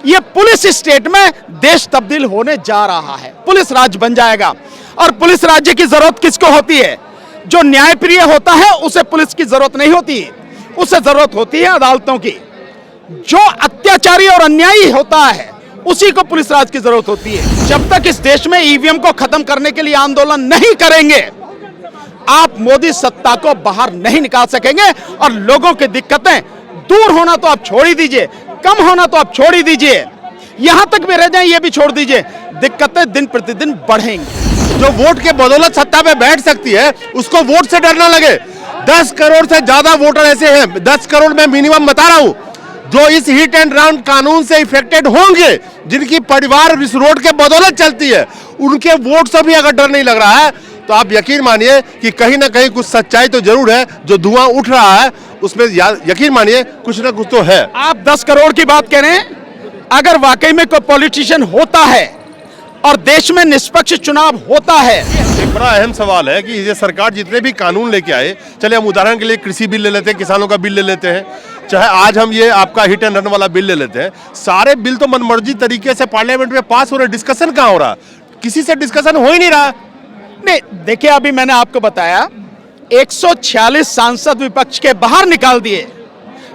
ये police state में देश तब्दील होने जा रहा है, पुलिस राज्य बन जाएगा। और पुलिस राज्य की जरूरत किसको होती है? जो न्यायप्रिय होता है उसे पुलिस की जरूरत नहीं होती, उसे जरूरत होती है अदालतों की। जो अत्याचारी और अन्यायी होता है उसी को पुलिस राज की जरूरत होती है। जब तक इस देश में ईवीएम को खत्म करने के लिए आंदोलन नहीं करेंगे, आप मोदी सत्ता को बाहर नहीं निकाल सकेंगे। और लोगों की दिक्कतें दूर होना तो आप छोड़ ही दीजिए, कम होना तो आप छोड़ ही दीजिए, यहां तक भी रह जाए ये भी छोड़ दीजिए, दिक्कतें दिन प्रतिदिन बढ़ेंगी। जो वोट के बदौलत सत्ता पे बैठ सकती है उसको वोट से डरना लगे। 10 करोड़ से ज्यादा वोटर ऐसे हैं, 10 करोड़ में मिनिमम बता रहा हूं, जो इस हिट एंड रन कानून से इफेक्टेड होंगे, जिनकी परिवार इस रोड के बदौलत चलती है, उनके वोट से भी अगर डर नहीं लग रहा है तो आप यकीन मानिए कि कहीं ना कहीं कुछ सच्चाई तो जरूर है। जो धुआं उठ रहा है उसमें यकीन मानिए कुछ ना कुछ तो है। आप 10 करोड़ की बात करें, अगर वाकई में कोई पॉलिटिशियन होता है और देश में निष्पक्ष चुनाव होता है। एक बड़ा अहम सवाल है कि ये सरकार जितने भी कानून लेके आए, चले हम उदाहरण के लिए कृषि बिल ले लेते हैं, किसानों का बिल ले लेते हैं, चाहे आज हम ये आपका हिट एंड रन वाला बिल ले लेते हैं, सारे बिल तो मनमर्जी तरीके से पार्लियामेंट में पास हो रहे, डिस्कशन कहाँ हो रहा? किसी से डिस्कशन हो ही नहीं रहा। नहीं, देखिए अभी मैंने आपको बताया 146 सांसद विपक्ष के बाहर निकाल दिए,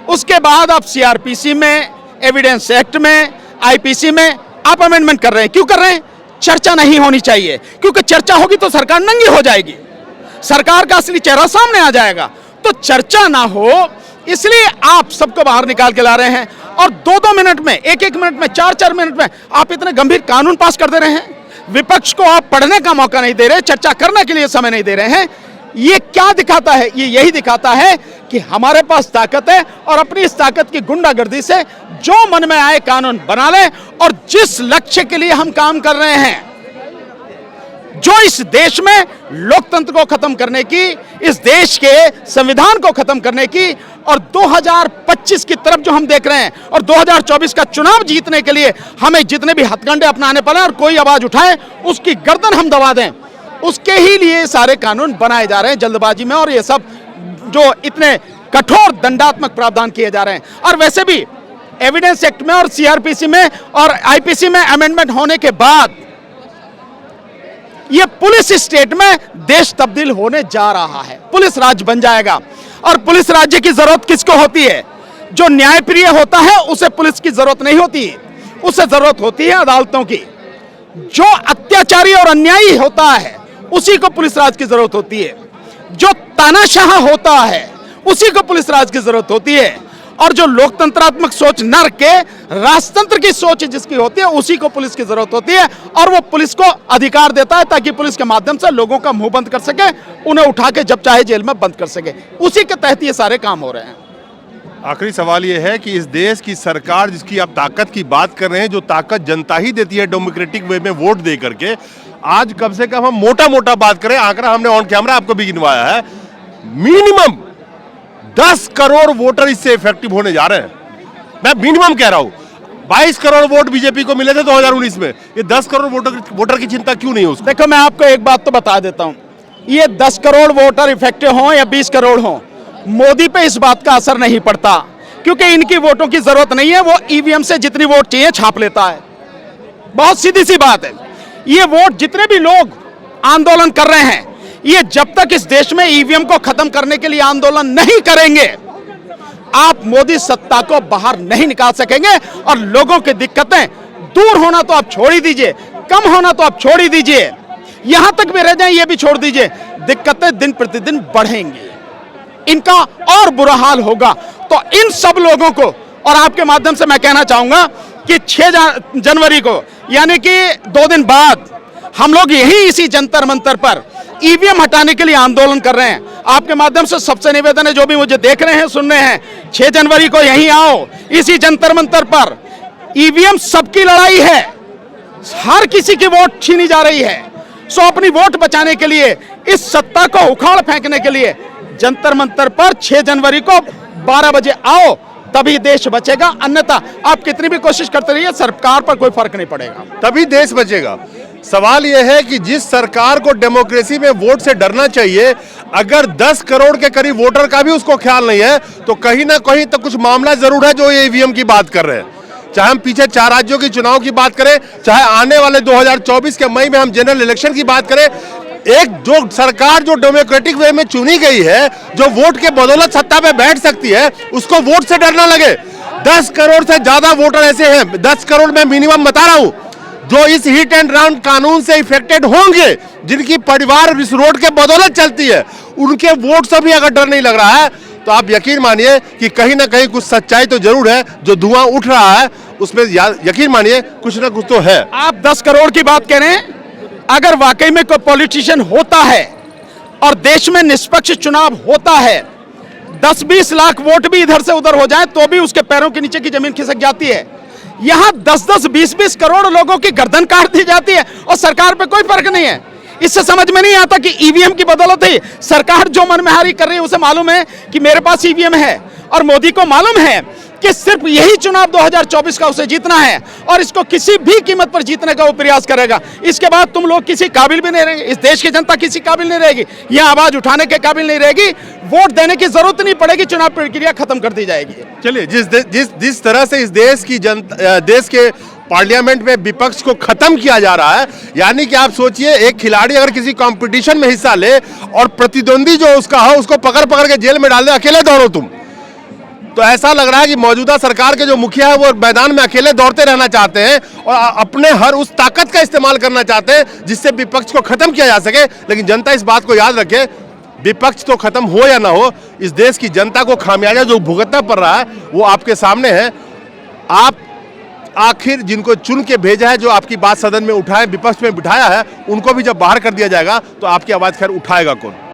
उसके बाद आप सीआरपीसी में, एविडेंस एक्ट में, आईपीसी में आप अमेंडमेंट कर रहे हैं। क्यों कर रहे हैं? चर्चा नहीं होनी चाहिए, क्योंकि चर्चा होगी तो सरकार नंगी हो जाएगी, सरकार का असली चेहरा सामने आ जाएगा। तो चर्चा ना हो इसलिए आप सबको बाहर निकाल के ला रहे हैं। और 2-2 मिनट में, 1-1 मिनट में, 4-4 मिनट में आप इतने गंभीर कानून पास कर दे रहे हैं। विपक्ष को आप पढ़ने का मौका नहीं दे रहे, चर्चा करने के लिए समय नहीं दे रहे हैं। ये क्या दिखाता है? ये यही दिखाता है कि हमारे पास ताकत है और अपनी इस ताकत की गुंडागर्दी से जो मन में आए कानून बना लें। और जिस लक्ष्य के लिए हम काम कर रहे हैं, जो इस देश में लोकतंत्र को खत्म करने की, इस देश के संविधान को खत्म करने की और 2025 की तरफ जो हम देख रहे हैं और 2024 का चुनाव जीतने के लिए हमें जितने भी हथकंडे अपनाने पड़े और कोई आवाज उठाए उसकी गर्दन हम दबा दें, उसके ही लिए सारे कानून बनाए जा रहे हैं जल्दबाजी में। और ये सब जो इतने कठोर दंडात्मक प्रावधान किए जा रहे हैं। और वैसे भी एविडेंस एक्ट में और सीआरपीसी में और आईपीसी में अमेंडमेंट होने के बाद ये पुलिस स्टेट में देश तब्दील होने जा रहा है, पुलिस राज्य बन जाएगा। और पुलिस राज्य की जरूरत किसको होती है? जो न्यायप्रिय होता है उसे पुलिस की जरूरत नहीं होती, उसे जरूरत होती है अदालतों की। जो अत्याचारी और अन्यायी होता है उसी को पुलिस राज की जरूरत होती है। जो तानाशाह होता है उसी को पुलिस राज की जरूरत होती है। और जो लोकतंत्रात्मक सोच न रख के राजतंत्र की सोच जिसकी होती है उसी को पुलिस की जरूरत होती है। और वो पुलिस को अधिकार देता है ताकि पुलिस के माध्यम से लोगों का मुंह बंद कर सके, उन्हें उठा के जब चाहे जेल में बंद कर सके। उसी के तहत ये सारे काम हो रहे हैं। आखिरी सवाल ये है कि इस देश की सरकार जिसकी आप ताकत की बात कर रहे हैं, जो ताकत जनता ही देती है डेमोक्रेटिक वे में वोट दे करके, आज कम से कम हम मोटा बात करें, आंकड़ा हमने ऑन कैमरा आपको भी गिनवाया है, मिनिमम 10 करोड़ वोटर इससे इफेक्टिव होने जा रहे हैं। मैं मिनिमम कह रहा हूं, 22 करोड़ वोट बीजेपी को मिले थे 2019 में, ये 10 करोड़ वोटर की चिंता क्यों नहीं है उसको? देखो मैं आपको एक बात तो बता देता हूं, ये 10 करोड़ वोटर इफेक्टिव हों या 20 करोड़ हों, मोदी पे इस बात का असर नहीं पड़ता, क्योंकि इनकी वोटों की जरूरत नहीं है। वो ईवीएम से जितनी वोट चाहिए छाप लेता है, बहुत सीधी सी बात है। ये वोट जितने भी लोग आंदोलन कर रहे हैं, ये जब तक इस देश में ईवीएम को खत्म करने के लिए आंदोलन नहीं करेंगे, आप मोदी सत्ता को बाहर नहीं निकाल सकेंगे। और लोगों की दिक्कतें दूर होना तो आप छोड़ ही दीजिए, कम होना तो आप छोड़ ही दीजिए, यहां तक भी रह जाए ये भी छोड़ दीजिए, दिक्कतें दिन प्रतिदिन बढ़ेंगी, इनका और बुरा हाल होगा। तो इन सब लोगों को और आपके माध्यम से मैं कहना चाहूंगा कि 6 जनवरी को यानी कि 2 दिन बाद हम लोग यही इसी जंतर मंतर पर ईवीएम हटाने के लिए आंदोलन कर रहे हैं। आपके माध्यम से सबसे निवेदन है, जो भी मुझे देख रहे हैं, सुन रहे हैं, 6 जनवरी को यहीं आओ, इसी जंतर मंतर पर। ईवीएम सबकी लड़ाई है, हर किसी की वोट छीनी जा रही है। सो अपनी वोट बचाने के लिए, इस सत्ता को उखाड़ फेंकने के लिए जंतर मंतर पर 6 जनवरी को 12 बजे आओ, तभी देश बचेगा। अन्यथा आप कितनी भी कोशिश करते रहिए, सरकार पर कोई फर्क नहीं पड़ेगा, तभी देश बचेगा। सवाल यह है कि जिस सरकार को डेमोक्रेसी में वोट से डरना चाहिए, अगर 10 करोड़ के करीब वोटर का भी उसको ख्याल नहीं है, तो कहीं ना कहीं तो कुछ मामला जरूर है जो ये ईवीएम की बात कर रहे हैं। चाहे हम पीछे 4 राज्यों के चुनाव की बात करें, चाहे आने वाले 2024 के मई में हम जनरल इलेक्शन की बात करें, एक जो सरकार जो डेमोक्रेटिक वे में चुनी गई है, जो वोट के बदौलत सत्ता पे बैठ सकती है, उसको वोट से डरना लगे। 10 करोड़ से ज्यादा वोटर ऐसे हैं, 10 करोड़ में मिनिमम बता रहा हूं, जो इस हिट एंड रन कानून से इफेक्टेड होंगे, जिनकी परिवार इस रोड के बदौलत चलती है, उनके वोट से भी अगर डर नहीं लग रहा है, तो आप यकीन मानिए कि कहीं ना कहीं कुछ सच्चाई तो जरूर है। जो धुआं उठ रहा है उसमें यकीन मानिए कुछ ना कुछ तो है। आप 10 करोड़ की बात करें, अगर वाकई में कोई पॉलिटिशियन होता है और देश में निष्पक्ष चुनाव होता है, 10-20 लाख वोट भी इधर से उधर हो जाए तो भी उसके पैरों के नीचे की जमीन खिसक जाती है। यहां 10-10, 20-20 करोड़ लोगों की गर्दन काट दी जाती है और सरकार पे कोई फर्क नहीं है। इससे समझ में नहीं आता कि ईवीएम की बदौलत ही सरकार जो मनमानी कर रही है, उसे मालूम है कि मेरे पास ईवीएम है और मोदी को मालूम है कि सिर्फ यही चुनाव 2024 का उसे जीतना है और इसको किसी भी कीमत पर जीतने का वो प्रयास करेगा। इसके बाद तुम लोग किसी काबिल भी नहीं रहेंगे, इस देश की जनता किसी काबिल नहीं रहेगी, यह आवाज उठाने के काबिल नहीं रहेगी, वोट देने की जरूरत नहीं पड़ेगी, चुनाव प्रक्रिया खत्म कर दी जाएगी। चलिए, जिस तरह से इस देश की जनता, देश के पार्लियामेंट में विपक्ष को खत्म किया जा रहा है, यानी कि आप सोचिए, एक खिलाड़ी अगर किसी कंपटीशन में हिस्सा ले और प्रतिद्वंदी जो उसका हो उसको पकड़ पकड़ के जेल में डाल दे, अकेले दौड़ो तुम, तो ऐसा लग रहा है कि मौजूदा सरकार के जो मुखिया है वो मैदान में अकेले दौड़ते रहना चाहते हैं और अपने हर उस ताकत का इस्तेमाल करना चाहते हैं जिससे विपक्ष को खत्म किया जा सके। लेकिन जनता इस बात को याद रखे, विपक्ष तो खत्म हो या ना हो, इस देश की जनता को खामियाजा जो भुगतना पड़ रहा है वो आपके सामने है। आप आखिर जिनको चुन के भेजा है, जो आपकी बात सदन में उठाए, विपक्ष में बिठाया है, उनको भी जब बाहर कर दिया जाएगा तो आपकी आवाज खैर उठाएगा कौन?